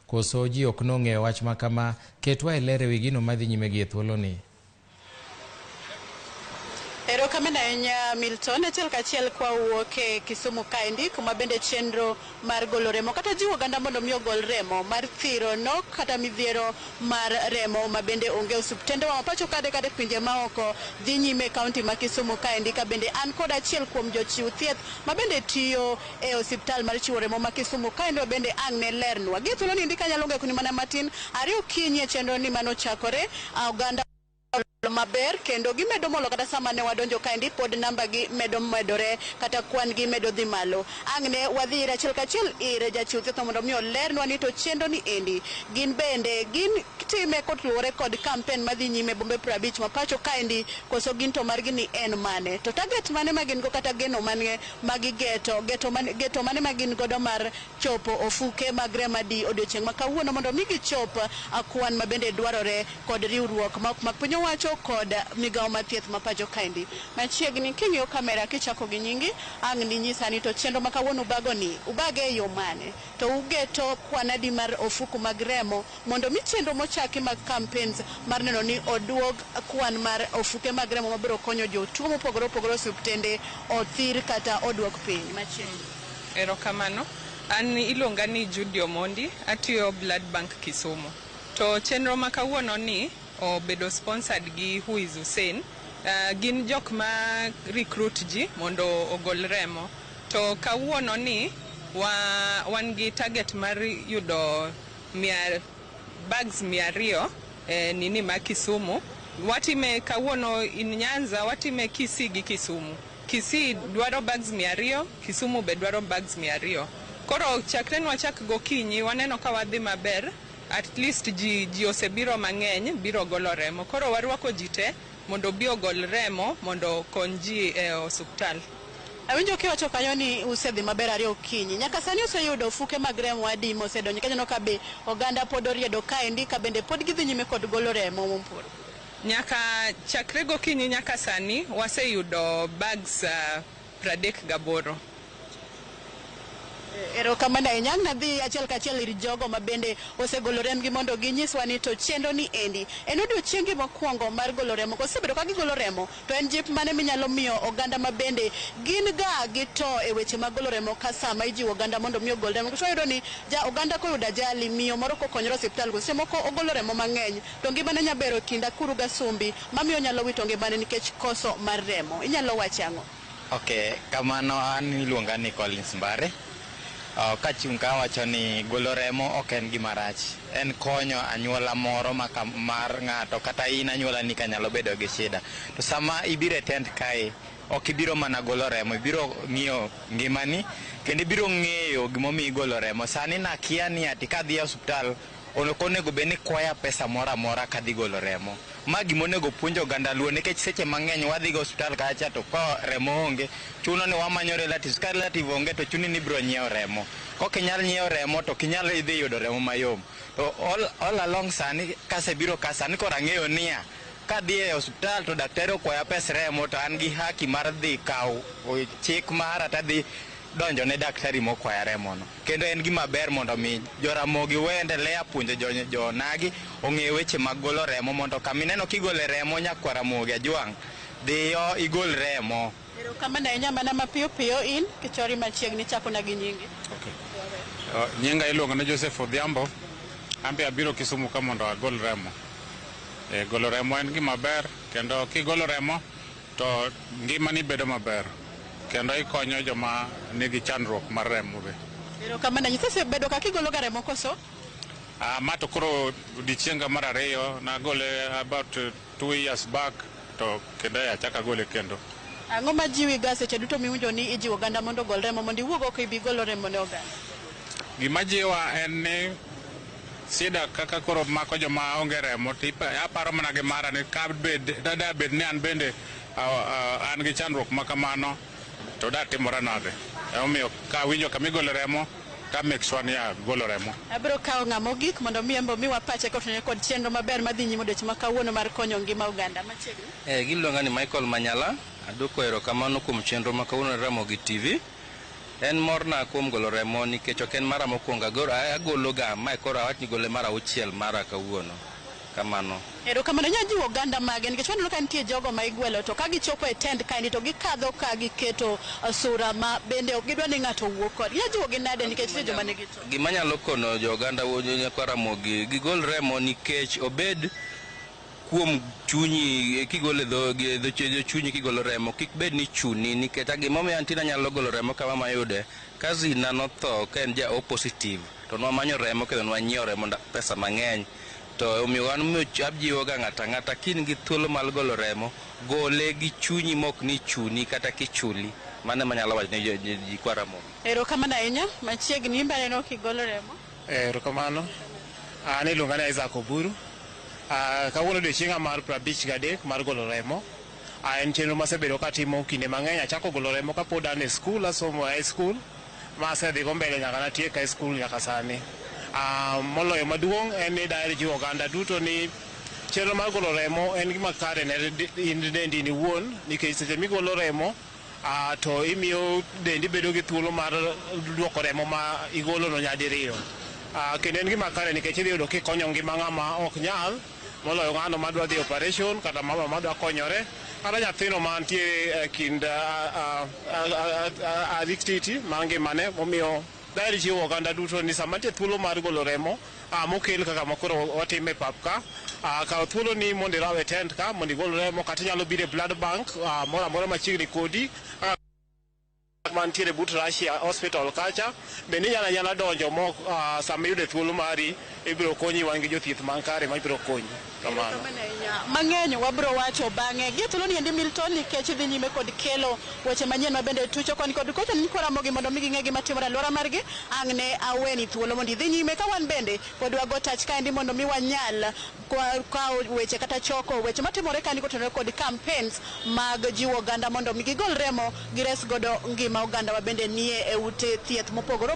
koso ji ok nong'eyo wach makama? Ketwa e ler ewi gino madhi nyime gi e thuoloni. Erokamano ahinya Milton, achiel kachiel kwa wuok e Kisumu kaendi kuma bende chenro mar golo remo kata jiwo oganda mondo mi ogol remo mar thiro nok kata midhiero mar remo ma bende onge osuptende wa pacho kade pinje maoko dhi nyime kaunti ma Kisumu kaendi ka bende an kod achiel kuom jochiw thieth ma bende tiyo e osiptal mar chiwo remo ma Kisumu kaendi bende ang' ne lernwa gi thuoloni ndika nyalo ng'ekoni mana matin ariyo kinyi e chenro ni manochakore oganda maber kendo gimedo molo kata sama ne wadonjo kaendi pod namba gi medo medore kata kwan gi medo dhi malo. Ang'ne wadhi ir achiel kachiel ir jachiw thieth mondo mi olernwa ni to chenro ni endi gin bende gin time kotluwore kod kampen madhi nyime bombe 50 ma pacho kaendi koso gin to margi ni en mane to target mane ma gin go kata geno mane geto mane ma gin godo mar chopo ofuke mag remo di odiochieng' ma kawuono mondo mi gichop akwan ma bende dwarore kod riwruok ma piny owacho kod migawo mathieth ma pacho kaendi. Machiegni king'iyo kamera kichako gi nyingi ang' ni nyisa ni to chenro ma kawuono ubage e yo mane to ugeto kwanadi mar ofuku mag remo mondo mi chenro mochaki mag campaigns mar neno ni oduog kwan mar ofuke mag remo mabiro konyo jotuo mopogore opogore osuptende othir kata oduok piny. Machiegni erokamano, an iluonga ni Judy Omondi, atiyo Blood Bank Kisumu. To chenro ma kawuono ni obedo sponsored gi Who is Hussein. Gin jok ma recruit ji mondo ogol remo. To kawuono ni wan gi target mar yudo bags 200 nini ma Kisumu. Watime kawuono in Nyanza, watime Kisii gi Kisumu. Kisii dwaro bags 200, Kisumu be dwaro bags 200. Koro chakre nwachak gokinyi waneno ka wadhi maber. At least ji osebiro mang'eny biro golo remo. Koro warwako ji te mondo bi ogol remo mondo kony ji e osuptal. Awinjo kiwacho kanyo ni usedhi maber ariyo kinyi. Nyaka sani oseyudo ofuke mag remo adi mosedonjo kanyo ka be oganda pod oriedo kaendi ka bende pod gidhi nyime kod golo remo mompur. Nyaka chakre gokinyi nyaka sani waseyudo bags 38. Erokamano ahinya nadhi achiel kachiel ir jogo ma bende osegolo remgi mondo ginyiswa ni to chenro ni endi en odiochiengi mokwongo mar golo remo. Kosebedo ka gigolo remo to en jip mane minyalo miyo oganda ma bende gin ga gito e weche mag golo remo ka sama ijiwo oganda mondo mi ogol remo. Kuyudo ni oganda koyudo ajali miyo moro kokonyore osiptal go moko ogolo remo mang'eny to ngimane nyabero kinda kuru ga sumbi mamiyo nyalo wito ngimane nikech koso mar remo. Inyalo wacho ang'o? Okay, kamano an iluonga ni Collins Mbare. Ka chung' ka wacho ni golo remo ok en gima rach. En konyo anyuola moro mar ng'ato kata in anyuola ni kanyalo bedo gi shida. To sama ibiro e tent kae ok ibiro mana golo remo, ibiro ng'iyo ngimani kendo ibiro ng'eyo gimomiyo igolo remo. Sani nakia ni ati kadhi e osiptal onego bed ni kwaya pesa moro amora kadhi golo remo. Ma gimonego puonj oganda luo nikech seche mang'eny wadhi go osiptal kacha to ka remo onge chuno ni wamanyo relatives. Ka relative onge to chuni ni biro nyiewo remo. Kok inyal nyiewo remo to kinyalo idhi yudo remo mayom. To all along sani kasebiro ka sani koro ang'eyo niya kadhi e osiptal to daktari okwaya pes remo to an gi haki mar dhi kawo chik mara tadhi donjo ne daktari mokwaya remo no. Kendo en gima ber mondo mi joramogi weendelea puonjo jonagi ong'e weche mag golo remo mondo kamineno kigole remo nyakwaramogi ajwang' dhiyo igol remo. Erokamano ahinya mana mapiyo piyo in kichori machiegni chako na gi nyingi. Okay. Nyinga iluongo ne Joseph Odhiambo. Ambe abiro Kisumu ka mondo agol remo. Golo remo en gima ber kendo kigolo remo to ngimani bedo maber. Kendo ikonyo joma nigi chandruok mar remo be. Erokamano nyise bedo ka kigolo ga remo koso? Ma to koro odiochienga mar ariyo nagole about 2 years back to kendo achaka gole kendo. Ang'o ma jiwi ga seche duto miwinjo ni ijiwo oganda mondo gol remo mondo iwuog oko ibi golo remo ne oganda? Gima jiwa en ni sida kaka koro mako joma onge remo aparo mana gi mara ni ka dada bed ni an bende an gi chandruok ma kamano to da timora nade. Omiyo ka winjo kamigolo remo ta make sure ni golo remo. Abiro kawo ng'amo gik mondo miembo miwa pache kod chenro maber madhi nyime odiochieng' ma kawuono mar konyo ngima oganda. Machiegni giluonga ni Michael Manyala. Adwoko erokamano kuom chenro ma kawuono Ramogi TV. En morna kuom golo remo nikech ok en mara mokwongo agologa mae koro awach ni gole mara 6 mara kawuono kamano. Erokamano nyajiwo oganda mage nikech waneno ka nitie jogo ma igwelo to ka gichopo e tent kaendi to gikadho ka giketo sura ma bende ok gidwa ni ng'ato wuok kod. Nyajiwo gi nade nikech nitie joma nigi to. Gima nyalo kono jo oganda Nyakaramogi gigol remo nikech obed kuom chunyi kigole dho chunyi kigolo remo kik bed ni chuni nikech gimomiyo antina nyalo golo remo kama mayude kazina notho ka en ja positive to nwamanyo remo kendo nwanyiewo remo pesa mang'eny to omiyo wan abjiwo ga ng'ata kin gi thuolo mal golo remo gole gi chunyi mok ni chuni kata kichuli mane manyalo wacho ne ji Kwaramogi. Erokamano ahinya machiegni mbele no kigolo remo. Erokamano. Ani luonga ni Isaac Oburu. Kawuono odiochienga mar 53 mar golo remo. En chenro masebedo katimo kinde mang'eny. Achako golo remo kapod an e skul, asomo high school. Masedhi go mbele nyaka natiek high school nyaka sani. Moloyo maduong' en ni daher jiwo oganda duto ni chenro mar golo remo en gima kare ne dendi ni wuon nikech seche migolo remo to imiyo dendi bedo gi thuolo mar duoko remo ma igolo no nyadiriyo. Kendo en gima kare nikech idhi yudo kikonyo ngima ng'ama ok nyal moloyo ng'ano madwa dhi operation kata mama madwa konyore kata nyathino mantie kind addicted mar ngimane. Momiyo daher jiwo oganda duto ni sama nitie thuolo mar golo remo mokel kaka makoro watime pap ka kawo thuolo ni mondo irawe tent ka mondo igol remo kata inyalo biro e blood bank moro amora machiegni kodi mantiere but Russia hospital kacha bende inyalo donjo sama iyudo thuolo mari ibiro konyi wan gi jothieth man kare ma ibiro konyi. Kamano mang'eny wabiro wacho bang'e gi thuolo ni endi Milton nikech dhi nyime kod kelo weche manyien ma bende tucho koni kod kocha ni Kwaramogi mondo mi ging'e gima timore alwora margi. Ang' ne aweni thuolo mondo idhi nyime ka wan bende pod wago tach kaendi mondo mi wanyal kawo weche kata choko weche matimore kaendi kotenore kod campaigns mag jiwo oganda mondo mi gigol remo gires godo ngima oganda wa bende nie e ute thieth mopogore.